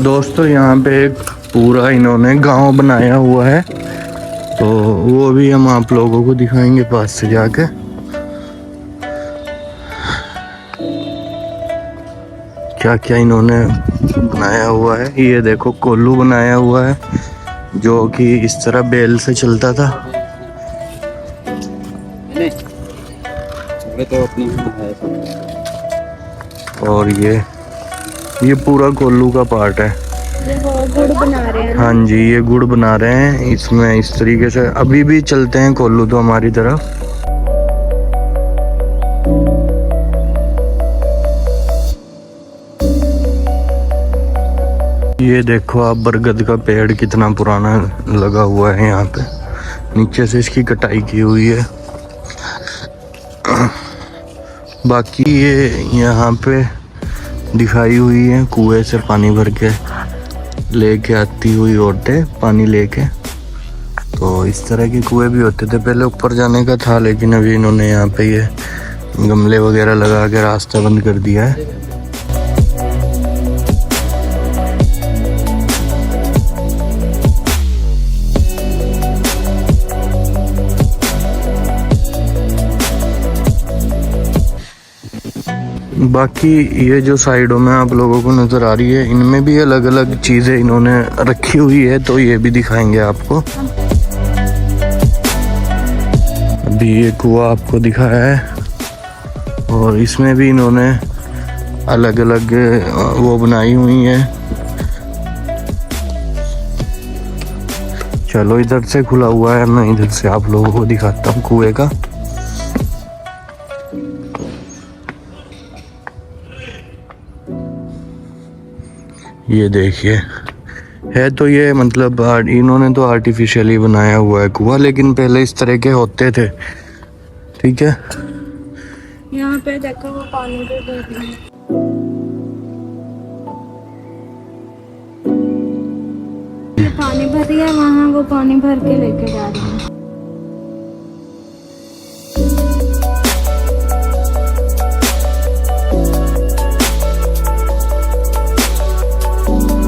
दोस्तों यहाँ पे एक पूरा इन्होंने गांव बनाया हुआ है, तो वो भी हम आप लोगों को दिखाएंगे पास से जाके। क्या क्या इन्होंने बनाया हुआ है। ये देखो कोल्लू बनाया हुआ है जो कि इस तरह बेल से चलता था। और ये पूरा कोल्लू का पार्ट है। गुड़ बना रहे हैं। हाँ जी, ये गुड़ बना रहे हैं इसमें। इस तरीके से अभी भी चलते हैं कोल्लू तो हमारी तरफ। ये देखो आप, बरगद का पेड़ कितना पुराना लगा हुआ है यहाँ पे। नीचे से इसकी कटाई की हुई है। बाकी ये यहाँ पे दिखाई हुई है कुएं से पानी भर के लेके आती हुई औरतें पानी लेके। तो इस तरह के कुएं भी होते थे पहले, ऊपर जाने का था, लेकिन अभी इन्होंने यहाँ पे ये गमले वगैरह लगा के रास्ता बंद कर दिया है। बाकी ये जो साइडों में आप लोगों को नज़र आ रही है, इनमें भी अलग अलग चीज़ें इन्होंने रखी हुई है, तो ये भी दिखाएंगे आपको। अभी ये कुआं आपको दिखाया है और इसमें भी इन्होंने अलग अलग वो बनाई हुई है। चलो इधर से खुला हुआ है, मैं इधर से आप लोगों को दिखाता हूँ कुएं का। ये देखिए है, तो ये मतलब इन्होंने तो आर्टिफिशियली बनाया हुआ है कुआं, लेकिन पहले इस तरह के होते थे। ठीक है, यहाँ पे देखो वो पानी पे भर रही है। ये पानी भर रही है, वहाँ वो पानी भर के लेके जा रही है।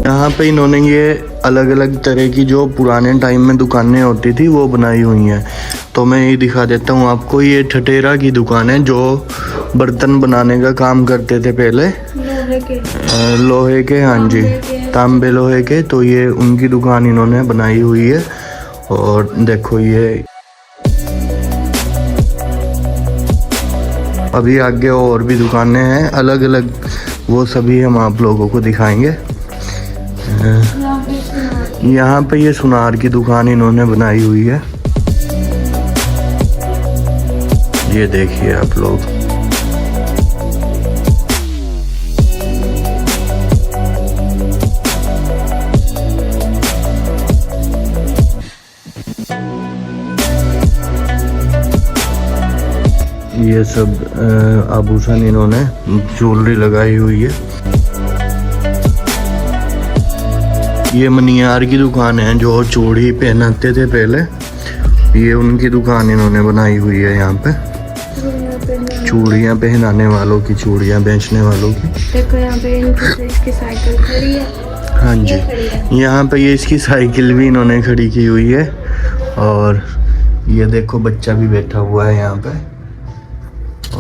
यहाँ पे इन्होंने ये अलग अलग तरह की जो पुराने टाइम में दुकानें होती थी वो बनाई हुई हैं। तो मैं ये दिखा देता हूँ आपको। ये ठठेरा की दुकान है जो बर्तन बनाने का काम करते थे पहले, लोहे के, हाँ जी, तांबे लोहे के। तो ये उनकी दुकान इन्होंने बनाई हुई है। और देखो ये अभी आगे और भी दुकानें हैं अलग अलग, वो सभी हम आप लोगों को दिखाएंगे। यहाँ पे ये सुनार की दुकान इन्होंने बनाई हुई है। ये देखिए आप लोग। ये सब आभूषण इन्होंने ज्वेलरी लगाई हुई है। ये मनियार की दुकान है जो चूड़ी पहनाते थे पहले, ये उनकी दुकान इन्होंने बनाई हुई है। यहाँ पे चूड़ियाँ पहनाने वालों की, चूड़ियाँ बेचने वालों की। देखो यहाँ पे इसकी साइकिल खड़ी है। हाँ जी, यहाँ पे ये इसकी साइकिल भी इन्होंने खड़ी की हुई है। और ये देखो बच्चा भी बैठा हुआ है यहाँ पे।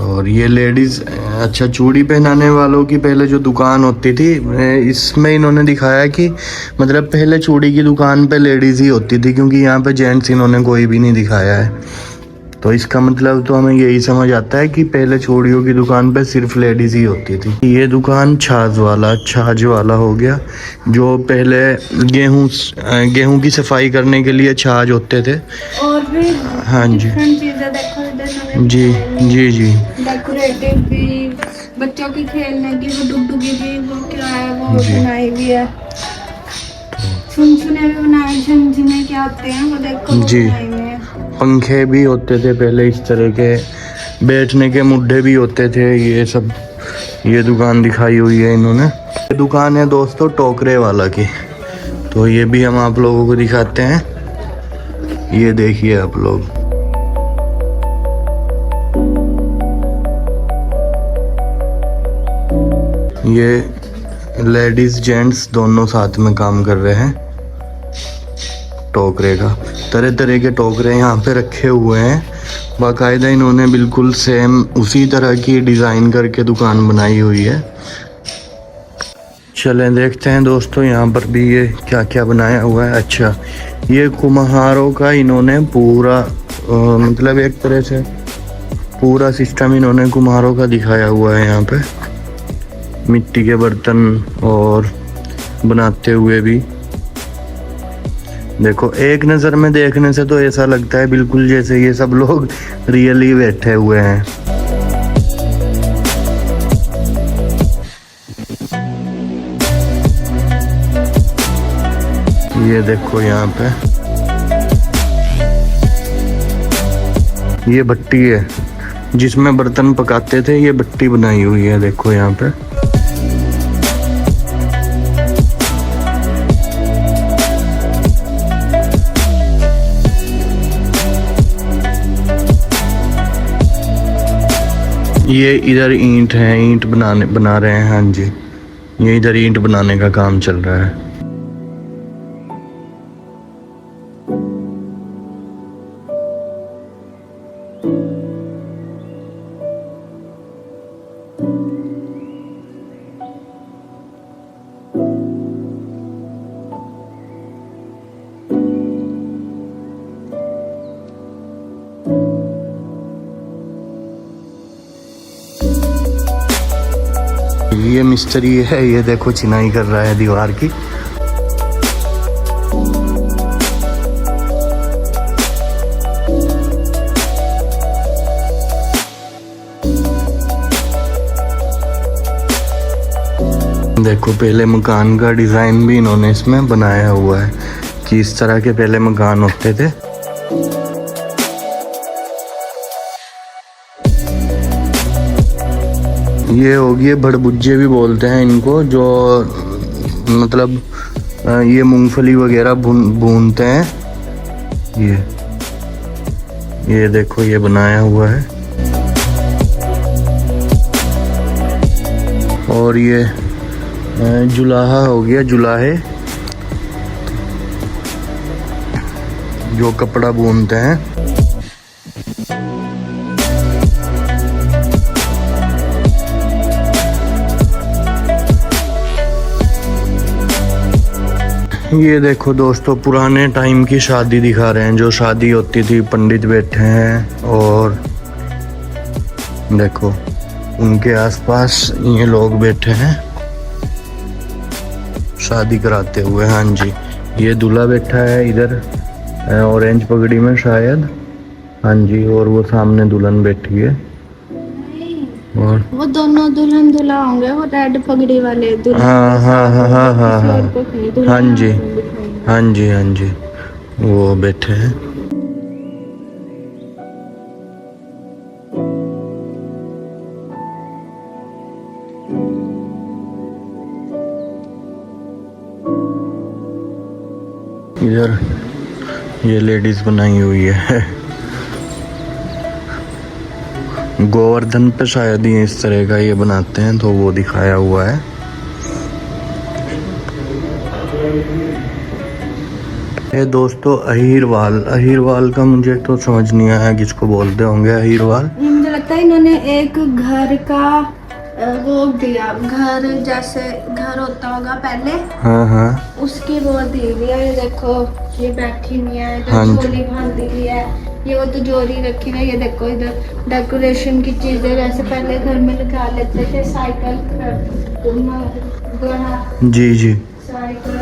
और ये लेडीज, अच्छा, चूड़ी पहनाने वालों की पहले जो दुकान होती थी, इसमें इन्होंने दिखाया कि मतलब पहले चूड़ी की दुकान पे लेडीज ही होती थी, क्योंकि यहाँ पे जेंट्स इन्होंने कोई भी नहीं दिखाया है। तो इसका मतलब तो हमें यही समझ आता है कि पहले चूड़ियों की दुकान पे सिर्फ लेडीज ही होती थी। ये दुकान छाछ वाला हो गया, जो पहले गेहूं की सफाई करने के लिए छाछ होते थे। और भी हाँ जी, चीजें देखो इधर। जी जी जी, डेकोरेटिव भी, बच्चों की खेलने की वो डुगडुगी भी, वो क्या है वो बनाई भी है। छुनछुने भी बनाए, छुनछुने क्या होते हैं वो देखो जी। पंखे भी होते थे पहले इस तरह के, बैठने के मुड्ढे भी होते थे। ये सब ये दुकान दिखाई हुई है इन्होंने। ये दुकान है दोस्तों टोकरे वाला की, तो ये भी हम आप लोगों को दिखाते हैं। ये देखिए आप लोग, ये लेडीज जेंट्स दोनों साथ में काम कर रहे हैं। टोकरे का तरह तरह के टोकरे यहाँ पे रखे हुए हैं। बाकायदा इन्होंने बिल्कुल सेम उसी तरह की डिज़ाइन करके दुकान बनाई हुई है। चलें देखते हैं दोस्तों यहाँ पर भी ये क्या क्या बनाया हुआ है। अच्छा, ये कुम्हारों का इन्होंने पूरा मतलब एक तरह से पूरा सिस्टम इन्होंने कुम्हारों का दिखाया हुआ है। यहाँ पे मिट्टी के बर्तन और बनाते हुए भी देखो, एक नज़र में देखने से तो ऐसा लगता है बिल्कुल जैसे ये सब लोग रियली बैठे हुए हैं। ये देखो यहाँ पे ये भट्टी है जिसमें बर्तन पकाते थे। ये भट्टी बनाई हुई है देखो यहाँ पे। ये इधर ईंट है, ईंट बना रहे हैं। हाँ जी, ये इधर ईंट बनाने का काम चल रहा है। ये मिस्त्री है, ये देखो चिनाई कर रहा है दीवार की। देखो पहले मकान का डिजाइन भी इन्होंने इसमें बनाया हुआ है कि इस तरह के पहले मकान होते थे। ये होगी भड़बुज्जे भी बोलते हैं इनको, जो मतलब ये मूंगफली वगैरह भूनते हैं। ये देखो ये बनाया हुआ है। और ये जुलाहा हो गया, जुलाहे जो कपड़ा बुनते हैं। ये देखो दोस्तों पुराने टाइम की शादी दिखा रहे हैं, जो शादी होती थी। पंडित बैठे हैं और देखो उनके आसपास ये लोग बैठे हैं शादी कराते हुए। हाँ जी, ये दूल्हा बैठा है इधर ऑरेंज पगड़ी में शायद। हाँ जी, और वो सामने दुल्हन बैठी है। और वो दोनों दुल्हन दूल्हा होंगे, वो रेड पगड़ी वाले दुल्हन। हाँ हाँ हाँ हाँ हाँ हाँ हाँ जी हाँ जी हाँ जी, वो बैठे हैं। इधर ये लेडीज बनाई हुई है। गोवर्धन पे शायद ही इस तरह का ये बनाते हैं, तो वो दिखाया हुआ है। ये दोस्तों अहीरवाल का मुझे तो समझ नहीं आया किसको बोलते होंगे अहीरवाल। मुझे लगता है इन्होंने एक घर का वो दिया, घर जैसे घर होता होगा पहले। हाँ हाँ, उसकी वो दी हुई है। ये देखो ये बैठी हुई है, हाँ इधर झोली बांधी हुई है। ये वो तिजोरी रखी है। ये देखो इधर डेकोरेशन की चीजें जैसे पहले घर में लगा लेते थे। साइकिल जी जी, साइकिल।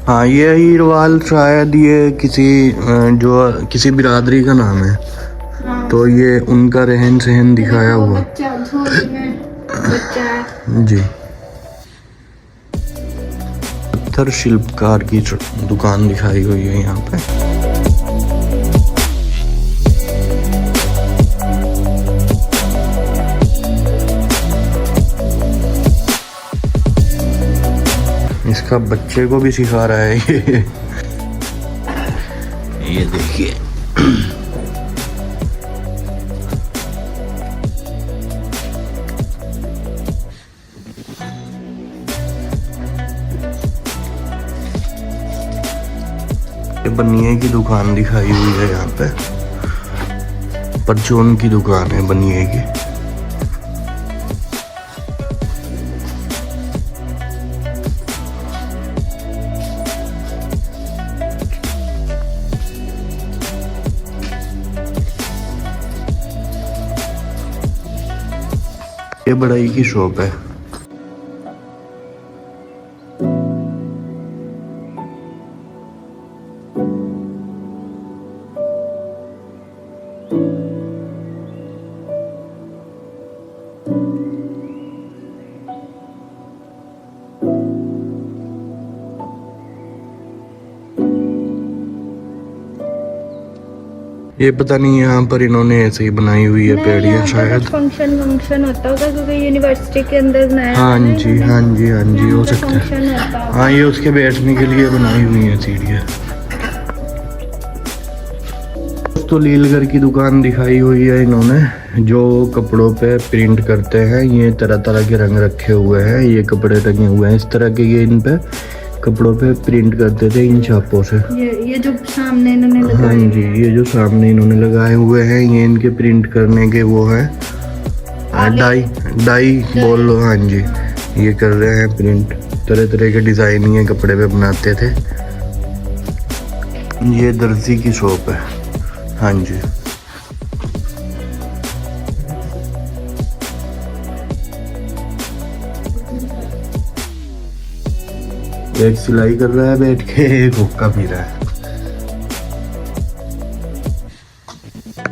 हाँ ये अहीरवाल शायद ये किसी बिरादरी का नाम है। हाँ। तो ये उनका रहन सहन दिखाया हुआ। बच्चा झोली में बच्चा है जी। पत्थर शिल्पकार की दुकान दिखाई हुई है यहाँ पे। इसका बच्चे को भी सिखा रहा है ये देखिए। ये बनिए की दुकान दिखाई हुई है यहाँ पे, परचून की दुकान है बनिए की। ये बढ़ई की शॉप है। ये पता नहीं यहाँ पर इन्होंने ऐसे ही बनाई हुई है पेड़ियाँ शायद। फंक्शन होता होगा क्योंकि यूनिवर्सिटी के अंदर बनाया। हाँ जी हाँ जी हाँ जी, हो सकता है। हाँ ये उसके बैठने के लिए बनाई हुई है सीढ़ियाँ। तो लीलगर की दुकान दिखाई हुई है इन्होंने, जो कपड़ों पे प्रिंट करते हैं। ये तरह तरह के रंग रखे हुए हैं, ये कपड़े टंगे हुए हैं इस तरह के। ये इन पे कपड़ों पे प्रिंट करते थे इन छापों से। ये जो सामने इन्होंने लगाए। हाँ जी, ये जो सामने इन्होंने लगाए हुए हैं ये इनके प्रिंट करने के वो है, डाई बोल लो। हाँ जी, ये कर रहे हैं प्रिंट, तरह तरह के डिजाइन ये कपड़े पे बनाते थे। ये दर्जी की शॉप है। हाँ जी, एक सिलाई कर रहा है बैठ के, एक हुक्का पी रहा है।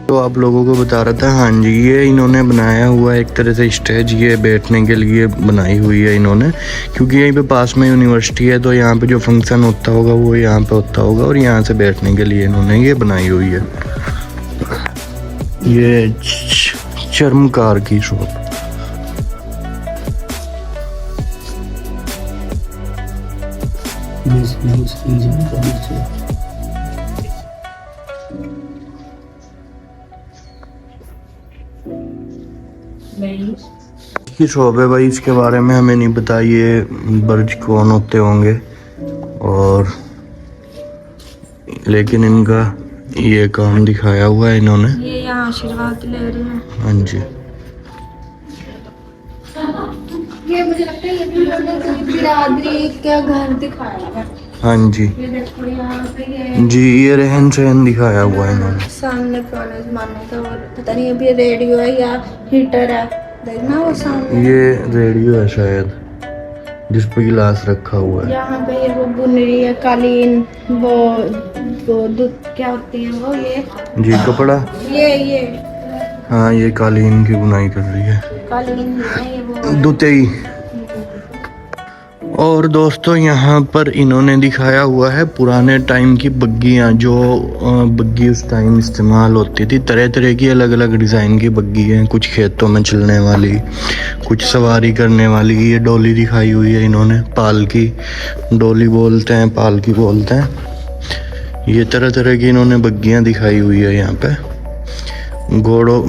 तो आप लोगों को बता रहा था। हाँ जी, ये इन्होंने बनाया हुआ है एक तरह से स्टेज, ये बैठने के लिए बनाई हुई है इन्होंने, क्योंकि यहीं पे पास में यूनिवर्सिटी है तो यहाँ पे जो फंक्शन होता होगा वो यहाँ पे होता होगा, और यहाँ से बैठने के लिए इन्होंने ये बनाई हुई है। ये चर्मकार की शॉप। की शॉप है भाई, इसके बारे में हमें नहीं पता ये बर्ज कौन होते होंगे, और लेकिन इनका ये काम दिखाया हुआ है इन्होंने। ये यहाँ आशीर्वाद ले रही है। हाँ जी, ये मुझे लगता है ये भी बिरादरी का घर दिखाया है। हाँ जी, ये देखो यहाँ पे ये जी ये रहन सहन दिखाया हुआ है इन्होंने। सामने पुराने जमाने का, और पता नहीं अभी रेडियो है या हीटर है, देखना वो सामने। ये रेडियो है शायद, जिस पे गिलास रखा हुआ है। यहाँ पे ये वो बुन रही है कालीन, वो क्या होती है वो, ये जी कपड़ा। ये हाँ ये कालीन की बुनाई कर रही है, कालीन है ये वो। दुतेई। और दोस्तों यहाँ पर इन्होंने दिखाया हुआ है पुराने टाइम की बग्गियाँ, जो बग्गी उस टाइम इस्तेमाल होती थी। तरह तरह की अलग अलग डिज़ाइन की बग्गी हैं, कुछ खेतों में चलने वाली, कुछ सवारी करने वाली। ये डोली दिखाई हुई है इन्होंने, पालकी, डोली बोलते हैं, पालकी बोलते हैं। ये तरह तरह की इन्होंने बग्गियाँ दिखाई हुई है यहाँ पे,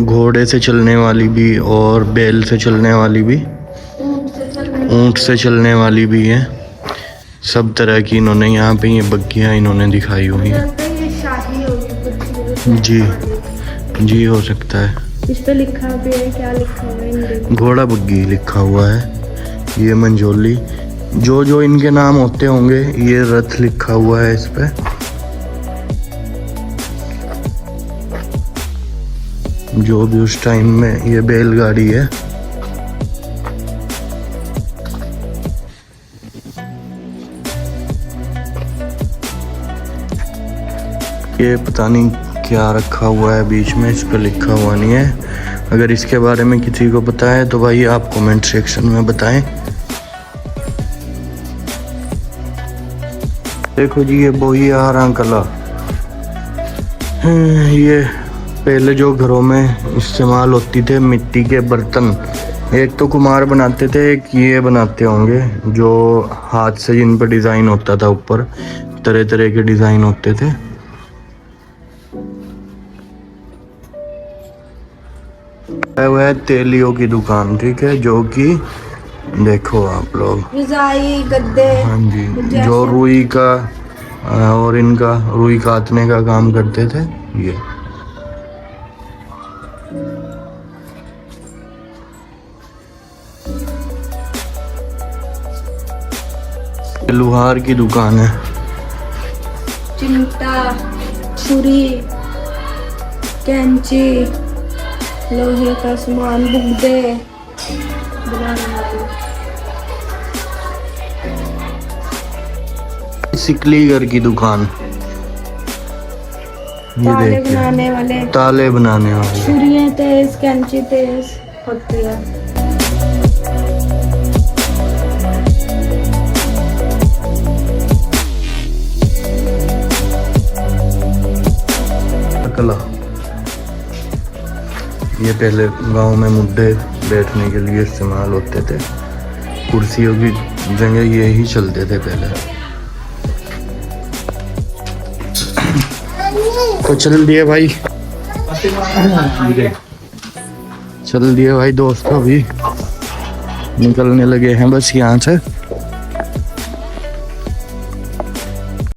घोड़े से चलने वाली भी, और बैल से चलने वाली भी, ऊंट से चलने वाली भी है। सब तरह की इन्होंने यहाँ पे ये बग्गियाँ इन्होंने दिखाई हुई हैं। ये शाही होगी जी हो सकता है। इस पे लिखा भी है, क्या लिखा हुआ है? घोड़ा बग्गी लिखा हुआ है। ये मंजोली, जो इनके नाम होते होंगे। ये रथ लिखा हुआ है इस पे। जो भी उस टाइम में, ये बैलगाड़ी है। ये पता नहीं क्या रखा हुआ है बीच में, इस पर लिखा हुआ नहीं है। अगर इसके बारे में किसी को पता है तो भाई आप कमेंट सेक्शन में बताएं। देखो जी ये बोही आरा कला, ये पहले जो घरों में इस्तेमाल होती थे मिट्टी के बर्तन। एक तो कुम्हार बनाते थे, एक ये बनाते होंगे जो हाथ से, जिन पर डिज़ाइन होता था ऊपर, तरह तरह के डिज़ाइन होते थे। वह है तेलियों की दुकान, ठीक है, जो कि देखो आप लोग रजाई, गद्दे। हाँ जी, जो रुई का और इनका रुई काटने का काम करते थे ये। लोहार की दुकान है। चिमटा, छुरी, कैंची, लोहे का सामान, बुगदे बनाने वाली। सिकलीगर की दुकान। ये ताले देखिए, बनाने वाले, ताले बनाने वाले। छुरियां तेज, कैंची तेज होती है। कला। ये पहले गांव में मुद्दे बैठने के लिए इस्तेमाल होते थे। कुर्सियों की जगह ये ही चलते थे पहले। तो चल दिए भाई, चल दिए भाई दोस्तों, भी निकलने लगे हैं बस यहाँ से।